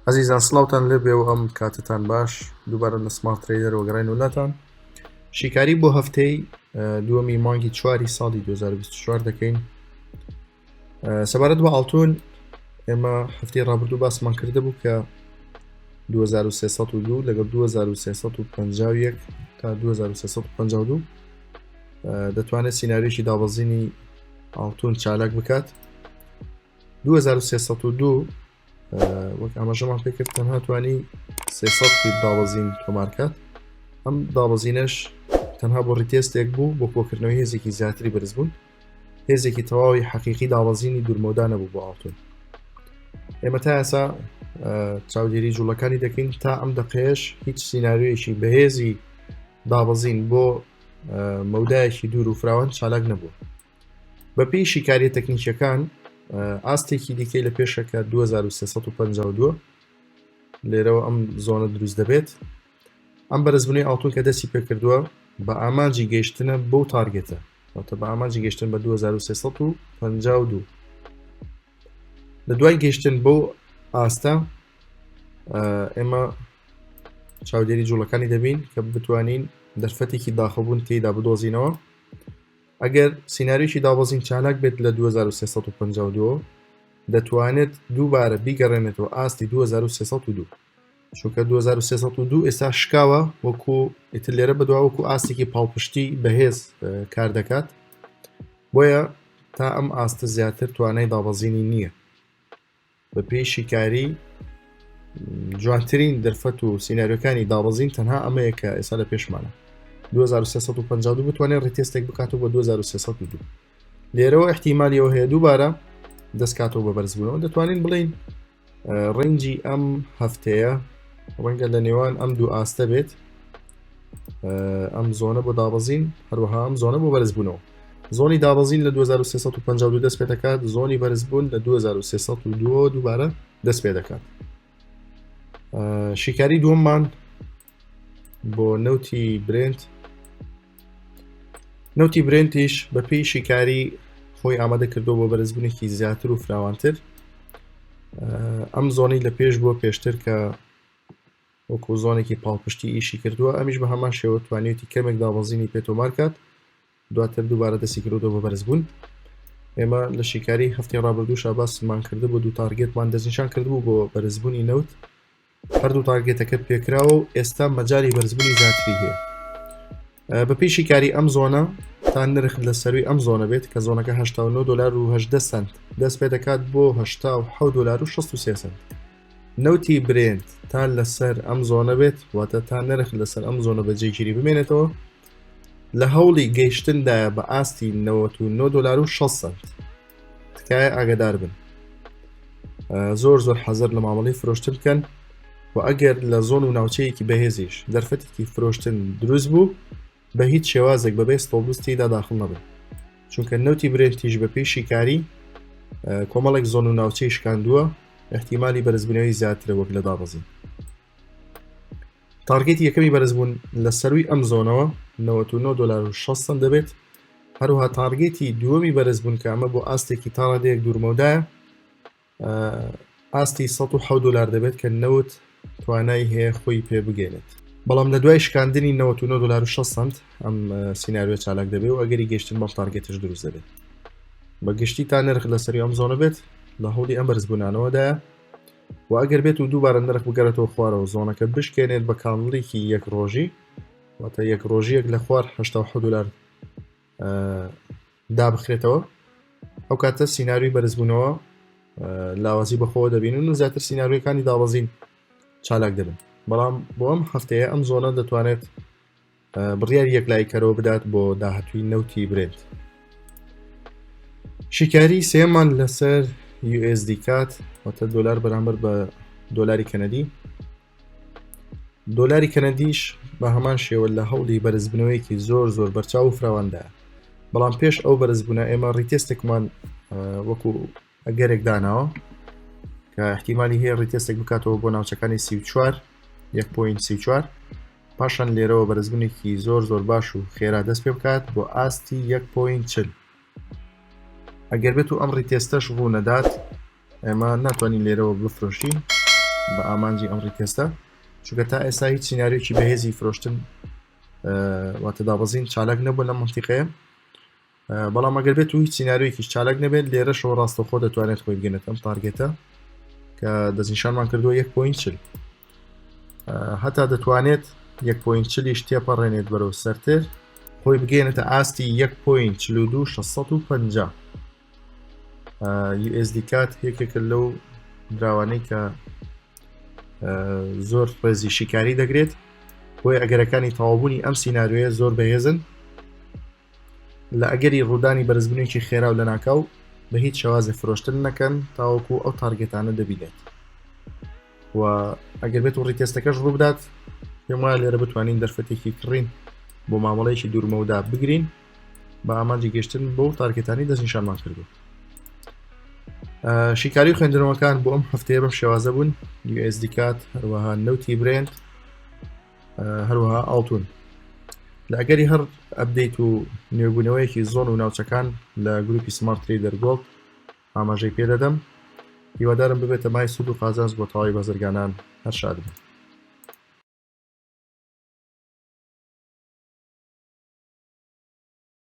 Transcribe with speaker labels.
Speaker 1: عزیزان سڵاوتان لێبێ و ئەم کاتتان باش دووبارە لە سمارت ترێدەر وەگەڕین وڵاتان شیکاری بۆ هەفتەی دووەمی مانگی 4 ساڵی 2024 دەکەین. سەبارەت بە ئاڵتون ئێمە هەفتەی ڕابردوو باسمان کرده بوو کە 2302 لەگەڵ 2351 تا 2352 دەتوانێت سیناریۆشی دابەزینی ئاڵتون چالاک بکات. 2302 وەک ئاماژەمان پێ کرد تەنها توانی 300 دابەزین تۆمارکات. ئەم دابەزینەش تەنها بۆ ڕیتێستێک بوو بۆ کۆکردنەوەی هێزێکی زیاتری بەرز بوون، هێزێکی تەواوی حەقیقی دابەزینی دوورمەودانە بوو بۆ ئاڵتون. ئێمە تا ئێستا چاودێری جوڵەکانی دەکەین تا ئەم دەقەیەش هیچ سیناریۆیەکی بەهێزی دابەزین بۆ مەودایەکی دوور و فراوان چالاک نەبوو. بەپێی شیکاریە تەکنیکیەکان ئاستێکی دیکەی لە پێشەکە 2352 لێرەوە ئەم زۆنە دروست دەبێت. ئەم بەرزبوونی ئاڵتون کە دەستی پێکردووە بە ئامانجی گەیشتنە بەو تارگێتە، واتە بە ئامانجی گەیشتن بە 2352. لە دوای گەیشتن بەو ئاستە ئێمە چاودێری جوڵەکانی دەبین کە بتوانین دەرفەتێکی داخەبوون تێیدا بدۆزینەوە. ئەگەر سیناریۆشی دابەزین چالاک بێت لە 2352 دەتوانێت دووبارە بیگەڕێنێتەوە ئاستی 2302، چونکە 2302 ئێستا شکاوە وەکو ئیتر لێرە بەدوا وەکو ئاستێکی پاڵپشتی بەهێز کار دەکات، بۆیە تا ئەم ئاستە زیاتر توانای دابەزینی نییە. بە پێی شیکاری جوانترین دەرفەت و سیناریۆکانی دابەزین تەنها ئەمەیە کە ئێستا لە پێشمانە. 2352 بتوانێت ڕیتێستێک بکاتەوە بە 2302. لێرەوە احتیمالیەوە هەیە دووبارە دەستکاتەوە بە بەرزبوونەوە. دەتوانین بڵین ڕەنجی ئەم هەفتەیە ڕەنگە لە نێوان ئەم دوو ئاستە بێت، ئەم زۆنە بۆ دابەزین هەروەها ئەم زۆنە بۆ بەرزبوونەوە. زۆنی دابەزین لە 2352 دەست پێ دەکات، زۆنی بەرزبوون لە 2302 دووبارە دەست پێ دەکات. شیکاری دووەممان بۆ نەوتی برێنت. نەوتی برێنتیش بە پێی شیکاری خۆی ئامادە کردو بۆ بەرزبوونێکی زیاتر و فراوانتر. ئەم زۆنی لە پێش بۆ پێشتر کە وەکو زۆنێکی پاڵپشتی ئیشی کردووە، ئەمیش بە هەمان شێوە توانێتی کەمێک دابەزینی پێتۆمار کات، دواتر دووبارە دەستی کردو بە بەرزبوون. ئێمە لە شیکاری هەفتەی ڕابردوو شاباسمان کرده بۆ دوو تارگێتمان دەستنیشان کردبوو بۆ بەرزبوونی نەوت. هەردوو تارگێتەکە پێکراوە و ئێستا مەجای بەرزبوونی زیاتری هەیە. بەپێی شیکاری ئەم زۆنە تا نرخ لە سەروی ئەم زۆنە بێت کە زۆنەکە 89 دلار و 18 سنت دەست پێ دەکات بۆ 87 دلار و 63 سنت. نەوتی برێنت تا لەسەر ئەم زۆنە بێت، واتە تا نرخ لەسەر ئەم زۆنە بەجێگیری بمێنێتەوە، لە هەوڵی گەیشتندایە بە ئاستی 99 دلار و 6 سنت. تکایە ئاگادار بن، زۆر حەزەر لە مامەڵەی فرۆشتن بکەن و ئەگەر لە زۆن و ناوچەیەکی بەهێزیش دەرفەتێکی فرۆشتن دروست بوو بە هیچ شێوازێک بەبێ ستۆڵبوس تێیدا داخڵ نەبن، چونکە نەوتی برێنتیش بە پێی شیکاری کۆمەڵێک زۆن و ناوچەی شکاندووە، احتیمالی بەرزبوونەوەی زیاترە وەک لە دابەزین. تارگێتی یەکەمی بەرزبوون لە سەروی ئەم زۆنەوە 99 دلار و 6 سنت دەبێت. هەروها تارگێتی دووەمی بەرزبوون کە ئەمە بۆ ئاستێکی تا ڕادەیەک دوورمەودایە، ئاستی 107 دلار دەبێت کە نەوت توانای هەیە خۆی پێ بگەێنێت. بەڵام لە دوای شکاندنی 99 دلار و 6 سنت ئەم سیناریۆ چالاک دەبێت و ئەگەری گەشتن بەم تارگێتش دروست دەبێت. بە گشتی تا نرخ لە سەری ئەم زۆنە بێت لە هەوڵی ئەم بەرزبوونانەوەدایە، و ئەگەر بێت و دووبارە نرخ بگەرێتەوە خوارەوە زۆنەکە بشکێنێت بە کامڵێکی یەک ڕۆژی، واتە یەک ڕۆژیەک لە خوار 87 دلار دابخرێتەوە، ئەو کاتە سیناریۆی بەرزبوونەوە لاوازی بەخۆوە دەبینن و زیاتر سیناریۆکانی دابەزین چالاک دەبن. بەڵام بۆ ئەم هەفتەیە ئەم زۆنە دەتوانێت بڕیاری یەکلایکەرەوە بدات بۆ داهاتووی نەوتی برێنت. شیکاری سێمان لەسەر USD کات، واتە دۆلار بەرامبەر بە دۆلاری کەنەدی. دۆلاری کەنەدیش بە هەمان شێوە لە هەوڵی بەرزبوونەوەیەکی زۆر بەرچاو و فراواندا، بەڵام پێش ئەو بەرزبوونە ئێمە ڕیتێستێکمان وەکو ئەگەرێک داناوە کە احتیمالی هەیە ڕیتێستێک بکاتەوە بۆ ناوچەکانی 34 1.34، پاشان لێرەوە بەرزبوونێکی زۆر باش و خێرا دەست پێ بکات بۆ ئاستی 1.40. ئەگەر بێت و ئەم ڕیتێستەش ڕوو نەدات ئێمە ناتوانین لێرەوە بفرۆشین، بە ئامانجی ئەم ڕیتێستە چونکە تا ئێستا هیچ سینناریۆکی بەهێزی فرۆشتن واتە دابەزین چالاک نەبوو لە منتیقەیە بەڵام ئەگەر بێت و هیچ سینناریۆیەکیش چالاک نەبێت لێرە شەوە ڕاستەخۆ دەتوانێت خۆی بگەنێت ئەم تارگێتە کە دەستنیشانمان کردووە 1.40 هەتا دەتوانێت 1.40 تێپەڕێنێت بەرەو سەرتر خۆی بگەێنێتە ئاستی 1.42 USD کات یەکێکە لەو دراوانەی کە زۆر ڕێزی شیکاری دەگرێت بۆی ئەگەرەکانی تەواوبوونی ئەم سینناریۆیە زۆر بەهێزن لە ئەگەری ڕوودانی بەرزبوونێکی خێرا و لە ناکاو بە هیچ شێوازێ فرۆشتن نەکەن تاوەکو ئەو تارگێتانە دەبینێت و ئەگەر بێت و ڕیتێستەکەش ڕوو بدات پێم وایە لێرە بتوانین دەرفەتێکی کڕین بۆ مامەڵەیەکی دوورمەوەدا بگرین بە ئامانجی گەشتن بۆ تارگێتانی دەستنیشانمان کردو شیکاری خوێندنەوەکان بۆ ئەم هەفتەیە بەم شێوازە بوون USD کات هەروەها نەوتی برێند هەروەها ئاڵتون لە ئەگەری هەر ئەپدەیت و نوێبوونەوەیەکی زۆن و ناوچەکان لە گروپی سمارت ترێدەر گۆڵد ئاماژەی پێدەدەم هیوادارم ببێتە مای سود و قازانج بۆ تەواوی بەزرگانان هەر شاد بن